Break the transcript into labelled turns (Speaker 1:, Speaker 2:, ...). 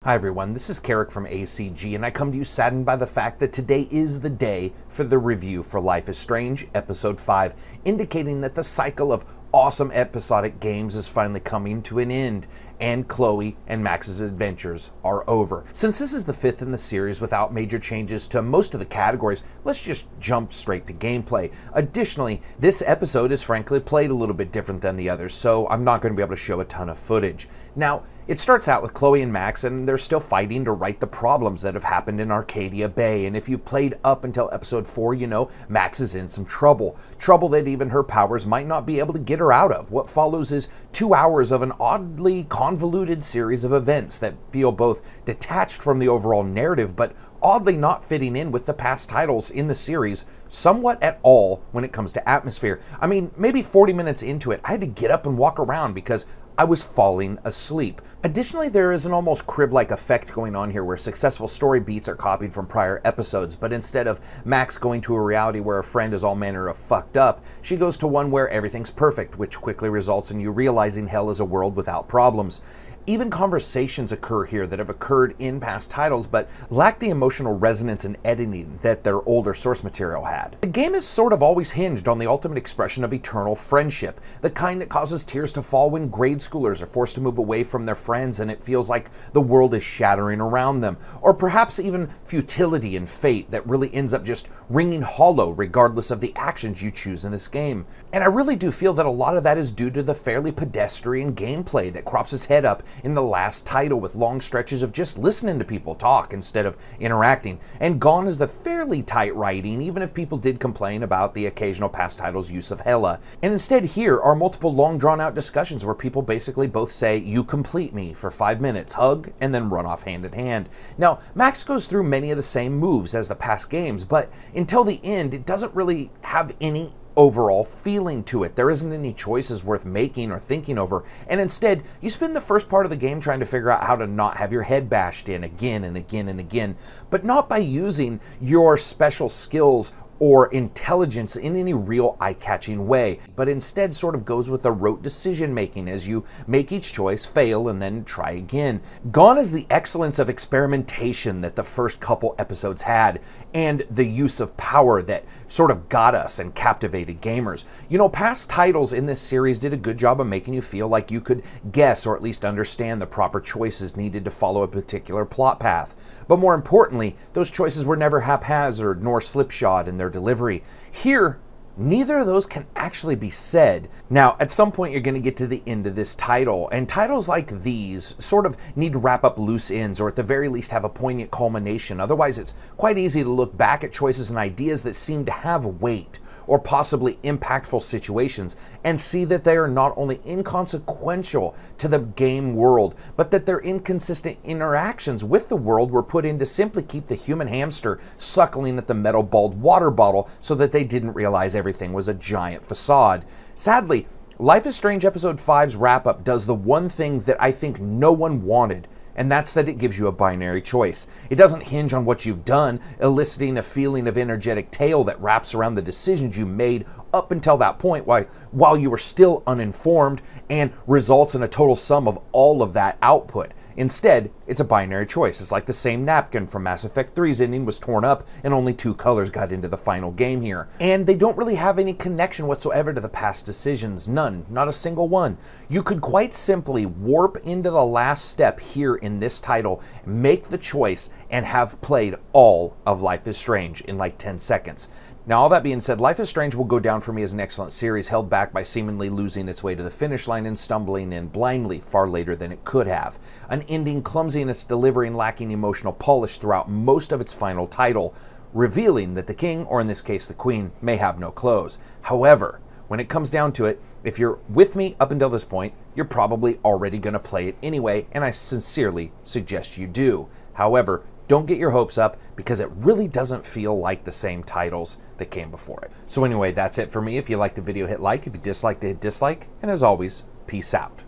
Speaker 1: Hi everyone, this is Karak from ACG, and I come to you saddened by the fact that today is the day for the review for Life is Strange Episode 5, indicating that the cycle of awesome episodic games is finally coming to an end, and Chloe and Max's adventures are over. Since this is the fifth in the series without major changes to most of the categories, let's just jump straight to gameplay. Additionally, this episode is frankly played a little bit different than the others, so I'm not going to be able to show a ton of footage. Now, it starts out with Chloe and Max, and they're still fighting to right the problems that have happened in Arcadia Bay. And if you've played up until episode 4, you know Max is in some trouble. Trouble that even her powers might not be able to get her out of. What follows is 2 hours of an oddly convoluted series of events that feel both detached from the overall narrative, but oddly not fitting in with the past titles in the series somewhat at all when it comes to atmosphere. I mean, maybe 40 minutes into it, I had to get up and walk around because I was falling asleep. Additionally, there is an almost crib-like effect going on here where successful story beats are copied from prior episodes, but instead of Max going to a reality where a friend is all manner of fucked up, she goes to one where everything's perfect, which quickly results in you realizing hell is a world without problems. Even conversations occur here that have occurred in past titles, but lack the emotional resonance and editing that their older source material had. The game is sort of always hinged on the ultimate expression of eternal friendship, the kind that causes tears to fall when grade schoolers are forced to move away from their friends and it feels like the world is shattering around them, or perhaps even futility and fate that really ends up just ringing hollow regardless of the actions you choose in this game. And I really do feel that a lot of that is due to the fairly pedestrian gameplay that crops its head up in the last title with long stretches of just listening to people talk instead of interacting. And gone is the fairly tight writing, even if people did complain about the occasional past title's use of Hela. And instead here are multiple long drawn out discussions where people basically both say, "You complete me," for 5 minutes, hug, and then run off hand in hand. Now, Max goes through many of the same moves as the past games, but until the end, it doesn't really have any overall feeling to it. There isn't any choices worth making or thinking over, and instead you spend the first part of the game trying to figure out how to not have your head bashed in again and again and again, but not by using your special skills or intelligence in any real eye-catching way, but instead sort of goes with a rote decision-making as you make each choice, fail, and then try again. Gone is the excellence of experimentation that the first couple episodes had, and the use of power that sort of got us and captivated gamers. You know, past titles in this series did a good job of making you feel like you could guess or at least understand the proper choices needed to follow a particular plot path. But more importantly, those choices were never haphazard nor slipshod in their delivery. Here, neither of those can actually be said. Now, at some point you're going to get to the end of this title, and titles like these sort of need to wrap up loose ends or at the very least have a poignant culmination. Otherwise, it's quite easy to look back at choices and ideas that seem to have weight or possibly impactful situations and see that they are not only inconsequential to the game world, but that their inconsistent interactions with the world were put in to simply keep the human hamster suckling at the metal-balled water bottle so that they didn't realize everything was a giant facade. Sadly, Life is Strange Episode 5's wrap-up does the one thing that I think no one wanted, and that's that it gives you a binary choice. It doesn't hinge on what you've done, eliciting a feeling of energetic tale that wraps around the decisions you made up until that point while you were still uninformed and results in a total sum of all of that output. Instead, it's a binary choice. It's like the same napkin from Mass Effect 3's ending was torn up and only 2 colors got into the final game here. And they don't really have any connection whatsoever to the past decisions. None. Not a single one. You could quite simply warp into the last step here in this title, make the choice, and have played all of Life is Strange in like 10 seconds. Now, all that being said, Life is Strange will go down for me as an excellent series held back by seemingly losing its way to the finish line and stumbling in blindly far later than it could have. An ending clumsy in its delivery and lacking emotional polish throughout most of its final title, revealing that the king, or in this case the queen, may have no clothes. However, when it comes down to it, if you're with me up until this point, you're probably already going to play it anyway, and I sincerely suggest you do. However, don't get your hopes up because it really doesn't feel like the same titles that came before it. So anyway, that's it for me. If you liked the video, hit like. If you disliked it, hit dislike. And as always, peace out.